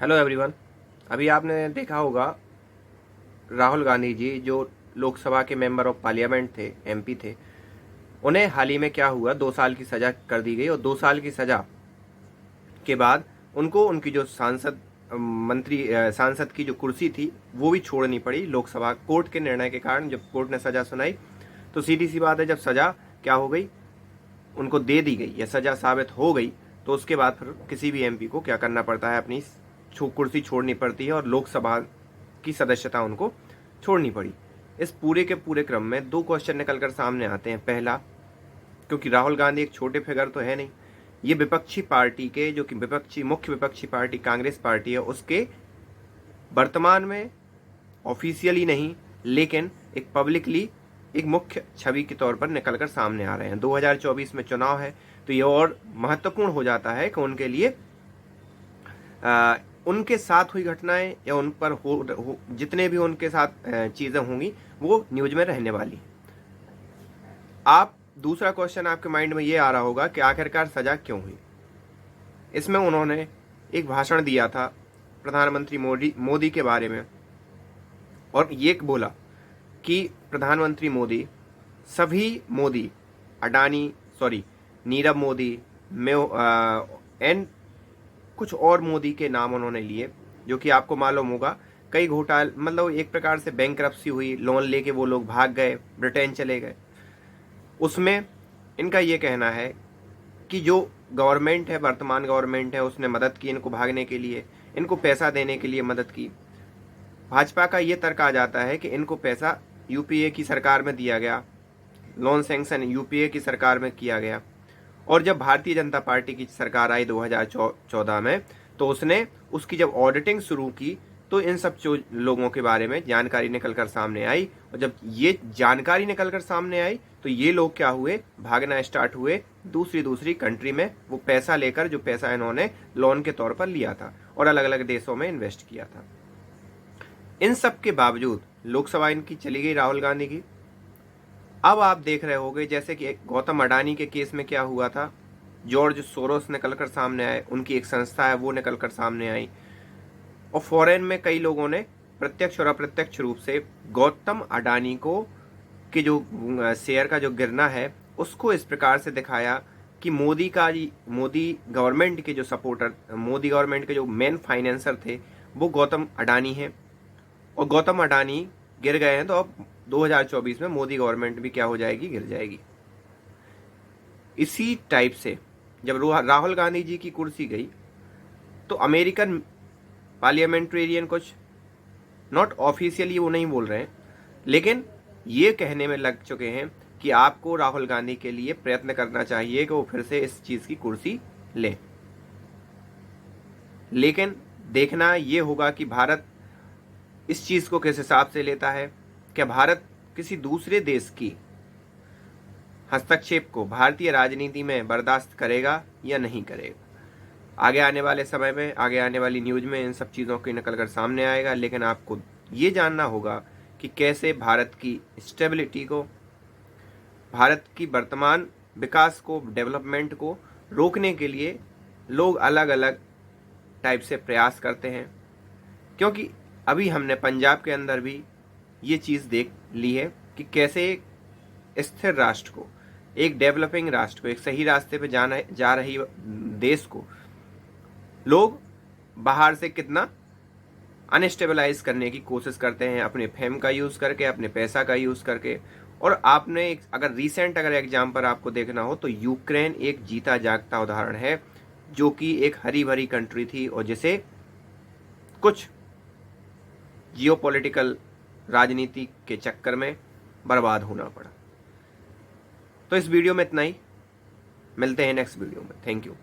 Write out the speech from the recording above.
Hello everyone. अभी आपने देखा होगा राहुल गांधी जी जो लोकसभा के मेंबर ऑफ पार्लियामेंट थे, एमपी थे, उन्हें हाल ही में क्या हुआ, 2 साल की सजा कर दी गई और 2 साल की सजा के बाद उनको उनकी जो सांसद की जो कुर्सी थी वो भी छोड़नी पड़ी लोकसभा कोर्ट के निर्णय के कारण। जब कोर्ट ने सजा सुनाई तो सीधी सी बात है, जब सजा क्या हो गई, उनको दे दी गई या सजा साबित हो गई, तो उसके बाद फिर किसी भी एमपी को क्या करना पड़ता है, अपनी कुर्सी छोड़नी पड़ती है और लोकसभा की सदस्यता उनको छोड़नी पड़ी। इस पूरे के पूरे क्रम में 2 क्वेश्चन निकलकर सामने आते हैं। पहला, क्योंकि राहुल गांधी एक छोटे फिगर तो है नहीं, ये विपक्षी पार्टी के, जो कि मुख्य विपक्षी पार्टी कांग्रेस पार्टी है, उसके वर्तमान में ऑफिशियली नहीं लेकिन एक पब्लिकली एक मुख्य छवि के तौर पर निकलकर सामने आ रहे हैं। 2024 में चुनाव है तो ये और महत्वपूर्ण हो जाता है कि उनके लिए उनके साथ हुई घटनाएं या उन पर जितने भी उनके साथ चीजें होंगी वो न्यूज में रहने वाली। आप दूसरा क्वेश्चन आपके माइंड में ये आ रहा होगा कि आखिरकार सजा क्यों हुई। इसमें उन्होंने एक भाषण दिया था प्रधानमंत्री मोदी के बारे में और ये बोला कि प्रधानमंत्री मोदी, सभी मोदी, नीरव मोदी एंड कुछ और मोदी के नाम उन्होंने लिए, जो कि आपको मालूम होगा कई घोटाले, मतलब एक प्रकार से बैंकरप्सी हुई, लोन लेके वो लोग भाग गए, ब्रिटेन चले गए। उसमें इनका ये कहना है कि जो गवर्नमेंट है, वर्तमान गवर्नमेंट है, उसने मदद की इनको भागने के लिए, इनको पैसा देने के लिए मदद की। भाजपा का ये तर्क आ जाता है कि इनको पैसा यूपीए की सरकार में दिया गया, लोन सैंक्शन यूपीए की सरकार में किया गया, और जब भारतीय जनता पार्टी की सरकार आई 2014 में तो उसने उसकी जब ऑडिटिंग शुरू की तो इन सब लोगों के बारे में जानकारी निकलकर सामने आई, और जब ये जानकारी निकलकर सामने आई तो ये लोग क्या हुए, भागना स्टार्ट हुए दूसरी कंट्री में, वो पैसा लेकर, जो पैसा इन्होंने लोन के तौर पर लिया था और अलग अलग देशों में इन्वेस्ट किया था। इन सब के बावजूद लोकसभा इनकी चली गई राहुल गांधी की। अब आप देख रहे होंगे जैसे कि गौतम अडानी के केस में क्या हुआ था, जॉर्ज सोरोस निकलकर सामने आए, उनकी एक संस्था है वो निकलकर सामने आई, और फॉरेन में कई लोगों ने प्रत्यक्ष और अप्रत्यक्ष रूप से गौतम अडानी को के जो शेयर का जो गिरना है उसको इस प्रकार से दिखाया कि मोदी गवर्नमेंट के जो सपोर्टर, मोदी गवर्नमेंट के जो मेन फाइनेंसर थे वो गौतम अडानी हैं, और गौतम अडानी गिर गए हैं तो अब 2024 में मोदी गवर्नमेंट भी क्या हो जाएगी, गिर जाएगी। इसी टाइप से जब राहुल गांधी जी की कुर्सी गई तो अमेरिकन पार्लियामेंटेरियन कुछ नॉट ऑफिशियली वो नहीं बोल रहे हैं, लेकिन ये कहने में लग चुके हैं कि आपको राहुल गांधी के लिए प्रयत्न करना चाहिए कि वो फिर से इस चीज की कुर्सी ले। लेकिन देखना ये होगा कि भारत इस चीज को किस हिसाब से लेता है। क्या भारत किसी दूसरे देश की हस्तक्षेप को भारतीय राजनीति में बर्दाश्त करेगा या नहीं करेगा? आगे आने वाले समय में, आगे आने वाली न्यूज में इन सब चीज़ों की निकल कर सामने आएगा। लेकिन आपको ये जानना होगा कि कैसे भारत की स्टेबिलिटी को, भारत की वर्तमान विकास को, डेवलपमेंट को रोकने के लिए लोग अलग अलग टाइप से प्रयास करते हैं। क्योंकि अभी हमने पंजाब के अंदर भी ये चीज़ देख ली है कि कैसे एक स्थिर राष्ट्र को, एक डेवलपिंग राष्ट्र को, एक सही रास्ते पे जा रही देश को लोग बाहर से कितना अनस्टेबलाइज करने की कोशिश करते हैं, अपने फेम का यूज़ करके, अपने पैसा का यूज़ करके। और आपने अगर रिसेंट एग्जाम्पल आपको देखना हो तो यूक्रेन एक जीता जागता उदाहरण है, जो कि एक हरी भरी कंट्री थी और जिसे कुछ जियोपॉलिटिकल राजनीति के चक्कर में बर्बाद होना पड़ा। तो इस वीडियो में इतना ही, मिलते हैं नेक्स्ट वीडियो में। Thank you.